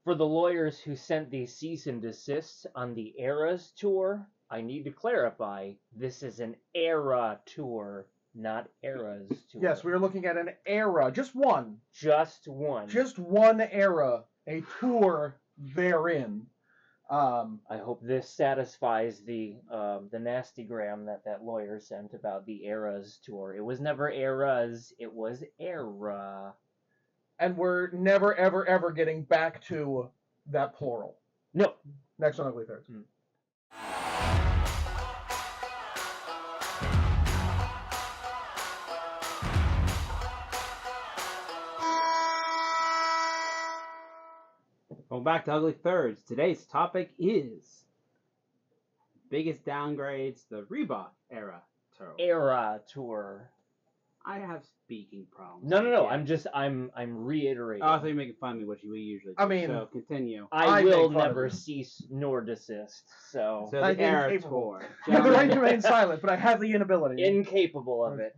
For the lawyers who sent the cease and desist on the Eras tour, I need to clarify, this is an era tour, not Eras tour. Yes, we are looking at an era, just one. Just one. Just one era, a tour therein. I hope this satisfies the nastygram that lawyer sent about the Eras tour. It was never Eras, it was era. And we're never, ever, ever getting back to that plural. No. Next on Ugly Thirds. Welcome back to Ugly Thirds. Today's topic is biggest downgrades, the Reebok era tour. Era tour. I have speaking problems. No. I'm reiterating. Oh, I thought you were making fun of me, which we usually do. I mean, so continue. I will never cease nor desist. So the era tour. I have the right to remain silent, but I have the inability. Incapable of it.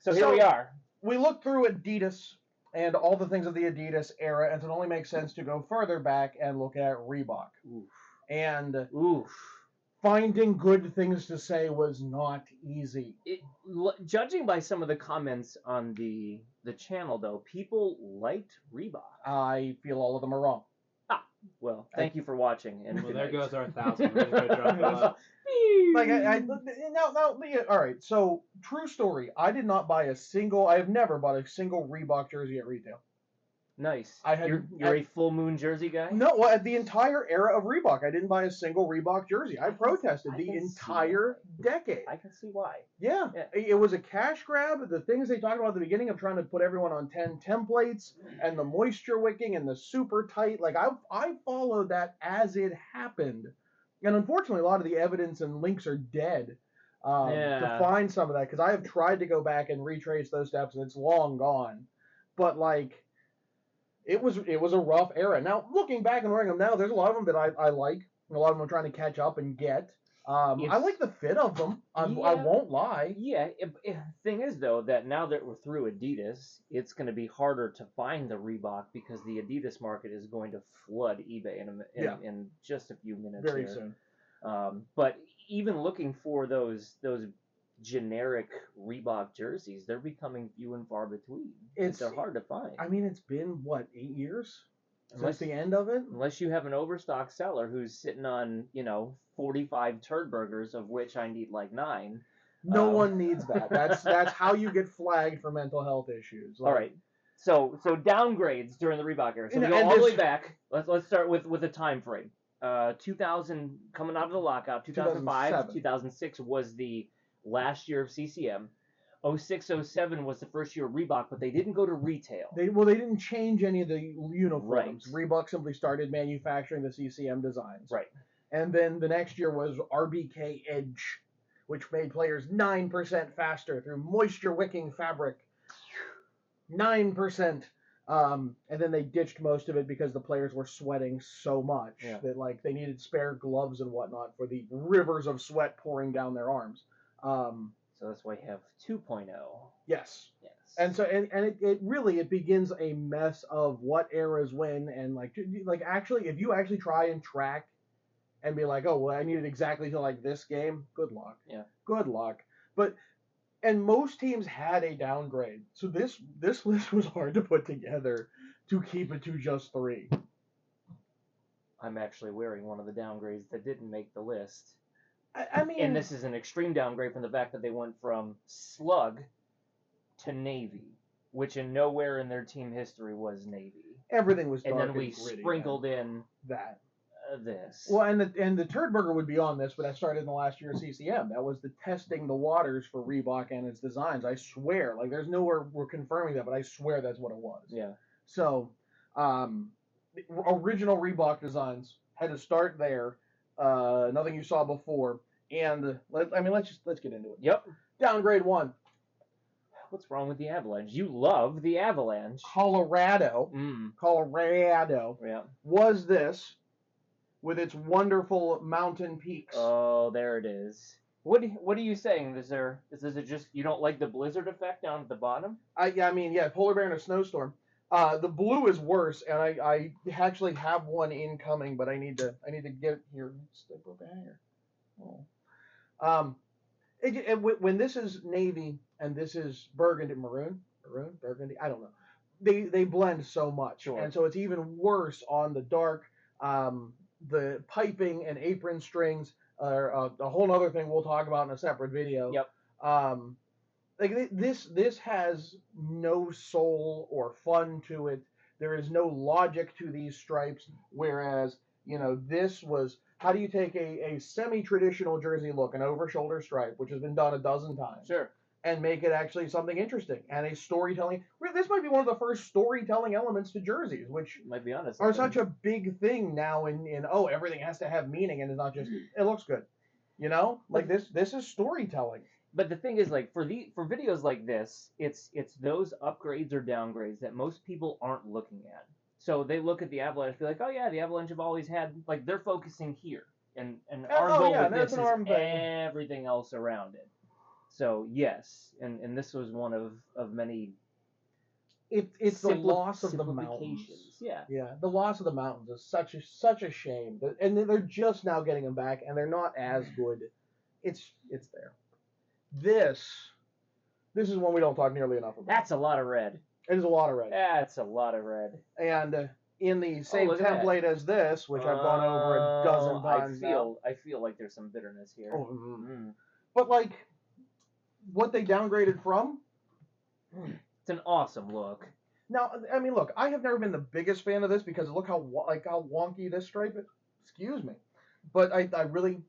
So here we are. We look through Adidas and all the things of the Adidas era, and it only makes sense to go further back and look at Reebok. Oof. And Oof. Finding good things to say was not easy. Judging by some of the comments on the channel, though, people liked Reebok. I feel all of them are wrong. Well, thank you for watching. And well, there goes our 1,000. All right. So, true story. I have never bought a single Reebok jersey at retail. Nice. You're a full moon jersey guy? No, well, the entire era of Reebok, I didn't buy a single Reebok jersey. I protested the entire decade. I can see why. Yeah, it was a cash grab. The things they talked about at the beginning of trying to put everyone on 10 templates and the moisture wicking and the super tight, like I followed that as it happened. And unfortunately, a lot of the evidence and links are dead to find some of that, because I have tried to go back and retrace those steps and it's long gone. But like, it was a rough era. Now, looking back and wearing them now, there's a lot of them that I like. A lot of them I'm trying to catch up and get. I like the fit of them. I won't lie. Yeah. Thing is, though, that now that we're through Adidas, it's going to be harder to find the Reebok because the Adidas market is going to flood eBay in just a few minutes. Very soon. But even looking for those generic Reebok jerseys, they're becoming few and far between. They're hard to find. I mean, it's been, what, 8 years since the end of it? Unless you have an overstock seller who's sitting on, 45 turd burgers, of which I need like 9. No one needs that. That's how you get flagged for mental health issues. All right. So downgrades during the Reebok era. So we go all the way back. Let's start with a time frame. 2000, coming out of the lockout, 2005, 2006 was the last year of CCM. 06, 07 was the first year of Reebok, but they didn't go to retail. They didn't change any of the uniforms. Right. Reebok simply started manufacturing the CCM designs. Right. And then the next year was RBK Edge, which made players 9% faster through moisture wicking fabric. 9%. And then they ditched most of it because the players were sweating so much that they needed spare gloves and whatnot for the rivers of sweat pouring down their arms. So that's why you have 2.0. Yes. And so it really begins a mess of what eras when, and actually, if you actually try and track and be like, oh well, I need it exactly to like this game, good luck. Yeah. Good luck. And most teams had a downgrade. So this list was hard to put together to keep it to just 3. I'm actually wearing one of the downgrades that didn't make the list. I mean, and this is an extreme downgrade from the fact that they went from Slug to Navy, which in nowhere in their team history was Navy. Everything was dark and then we gritty, sprinkled in that. This. Well, and the turd burger would be on this, but that started in the last year of CCM. That was the testing the waters for Reebok and its designs. I swear, there's nowhere we're confirming that, but I swear that's what it was. Yeah. So, original Reebok designs had to start there. Nothing you saw before, and let's get into it. Yep. Downgrade 1. What's wrong with the Avalanche? You love the Avalanche. Colorado. Colorado. Yeah. Was this with its wonderful mountain peaks? Oh, there it is. What are you saying? Is it just you don't like the blizzard effect down at the bottom? Polar bear in a snowstorm. The blue is worse, and I actually have one incoming, but I need to get it here. Step over here. Oh. When this is navy and this is burgundy, burgundy, I don't know. They blend so much, Sure. and so it's even worse on the dark. The piping and apron strings are a whole other thing we'll talk about in a separate video. Yep. Like this has no soul or fun to it. There is no logic to these stripes. Whereas, this was, how do you take a semi-traditional jersey look, an over-shoulder stripe, which has been done a dozen times, Sure, and make it actually something interesting and a storytelling. This might be one of the first storytelling elements to jerseys, which might be honest, are such a big thing now. In everything has to have meaning, and it's not just it looks good. Like this is storytelling. But the thing is, like, for videos like this, it's those upgrades or downgrades that most people aren't looking at. So they look at the Avalanche and be like, oh yeah, the Avalanche have always had, like, they're focusing here, and our goal with this is everything else around it. So yes, and this was one of many. It's the loss of the mountains. Yeah. Yeah, the loss of the mountains is such a shame, and they're just now getting them back, and they're not as good. It's there. This is one we don't talk nearly enough about. That's a lot of red. It is a lot of red. That's a lot of red. And in the same template as this, which I've gone over a dozen times I feel like there's some bitterness here. Oh, But like, what they downgraded from? It's an awesome look. Now, I mean, look, I have never been the biggest fan of this because look how wonky this stripe is. Excuse me, but I really.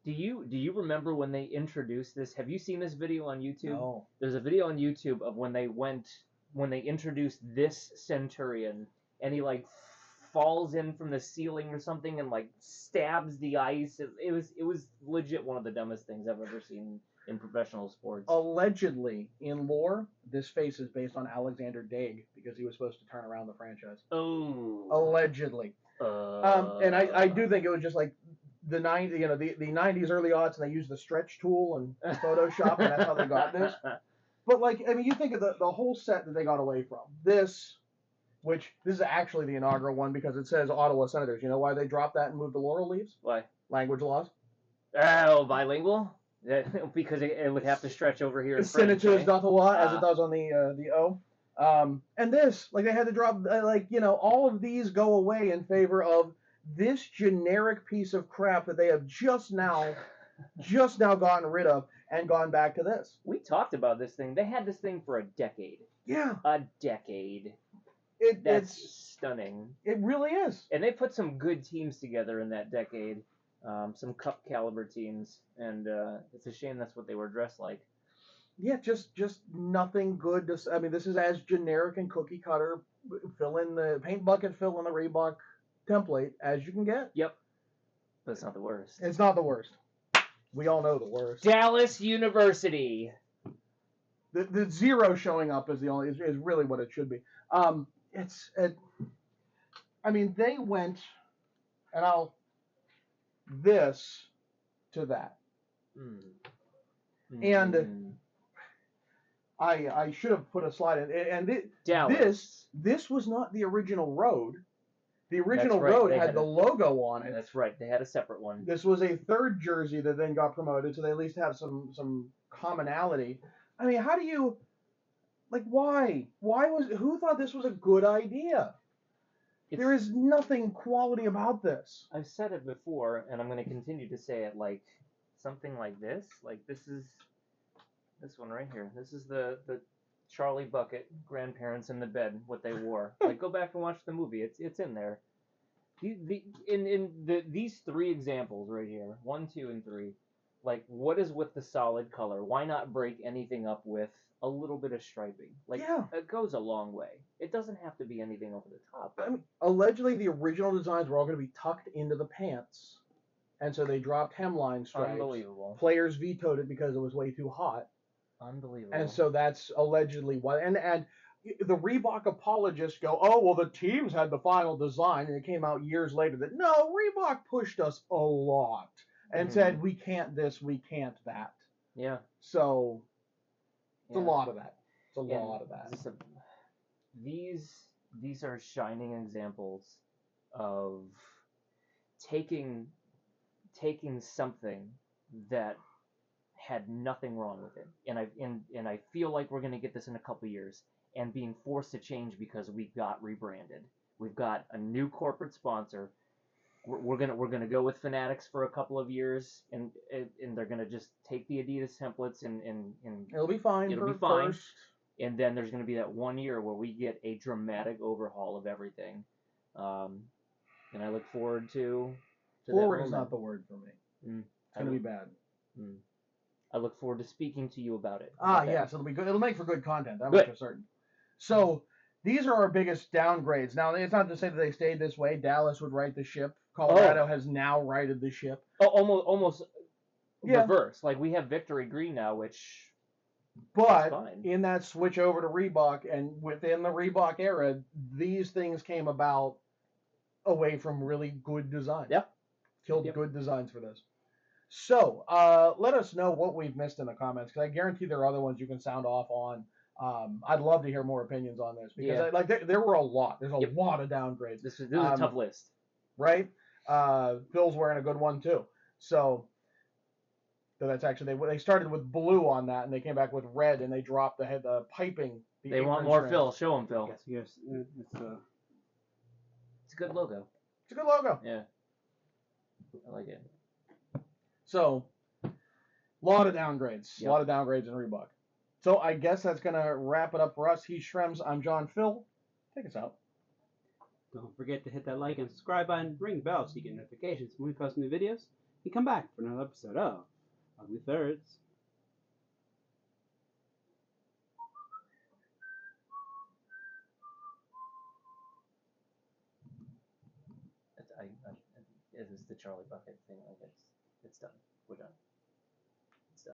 Do you remember when they introduced this? Have you seen this video on YouTube? No. There's a video on YouTube of when they introduced this Centurion, and he like falls in from the ceiling or something and like stabs the ice. It was legit one of the dumbest things I've ever seen in professional sports. Allegedly, in lore, this face is based on Alexander Daig because he was supposed to turn around the franchise. Oh. Allegedly. And I do think it was just like the 90s, early aughts, and they used the stretch tool and Photoshop, and that's how they got this. But like, I mean, you think of the whole set that they got away from. This is actually the inaugural one because it says Ottawa Senators. You know why they dropped that and moved the laurel leaves? Why? Language laws. Oh, bilingual? Because it would have to stretch over here. Senators d'Ottawa, as it does on the O. And this, like, they had to drop, all of these go away in favor of this generic piece of crap that they have just now gotten rid of and gone back to this. We talked about this thing. They had this thing for a decade. Yeah. A decade. That's stunning. It really is. And they put some good teams together in that decade. Some cup caliber teams. And it's a shame that's what they were dressed like. Yeah, just nothing good. I mean, this is as generic and cookie cutter, fill in the paint bucket, fill in the Reebok template as you can get. Yep. But it's not the worst. It's not the worst. We all know the worst. Dallas University. The zero showing up is is really what it should be. I mean, they went, and this to that. And I should have put a slide in. And this was not the original road. The original road had the logo on it. That's right. They had a separate one. This was a third jersey that then got promoted, so they at least have some commonality. I mean, how do you, like, why? Who thought this was a good idea? There is nothing quality about this. I've said it before, and I'm going to continue to say it, like, something like this. Like, this is this one right here. This is the Charlie Bucket grandparents in the bed, what they wore. Like, go back and watch the movie. It's in there. These three examples right here, 1, 2, and 3. Like, what is with the solid color? Why not break anything up with a little bit of striping? Like, it goes a long way. It doesn't have to be anything over the top. I mean, allegedly, the original designs were all going to be tucked into the pants, and so they dropped hemline stripes. Unbelievable. Players vetoed it because it was way too hot. Unbelievable. And so that's allegedly why. And the Reebok apologists go, oh, well, the teams had the final design, and it came out years later that, no, Reebok pushed us a lot and said, we can't this, we can't that. Yeah. So it's a lot of that. It's a lot of that. these are shining examples of taking something that had nothing wrong with it, and I feel like we're gonna get this in a couple years, and being forced to change because we got rebranded. We've got a new corporate sponsor. We're gonna go with Fanatics for a couple of years, and they're gonna just take the Adidas templates and it'll be fine. It'll be fine. First. And then there's gonna be that 1 year where we get a dramatic overhaul of everything, and I look forward to forward is not the word for me. It's gonna be bad. I look forward to speaking to you about it. Yes, it'll be good. It'll make for good content. That much for certain. So these are our biggest downgrades. Now, it's not to say that they stayed this way. Dallas would right the ship. Colorado has now righted the ship. Oh, almost reverse. Like, we have Victory Green now, which. But in that switch over to Reebok, and within the Reebok era, these things came about away from really good designs. Yep. Killed good designs for this. So, let us know what we've missed in the comments, because I guarantee there are other ones you can sound off on. I'd love to hear more opinions on this, because there were a lot. There's a lot of downgrades. This is a tough list. Right? Phil's wearing a good one, too. So that's actually, they started with blue on that, and they came back with red, and they dropped the piping. They want more Phil. Show them, Phil. Yes. It's a good logo. It's a good logo. Yeah. I like it. So, a lot of downgrades. A lot of downgrades in Reebok. So, I guess that's going to wrap it up for us. He's Shrems. I'm John. Phil, take us out. Don't forget to hit that like and subscribe button, ring the bell so you get notifications when we post new videos, and come back for another episode of Ugly Thirds. It is the Charlie Bucket thing. Like, it's done. We're done.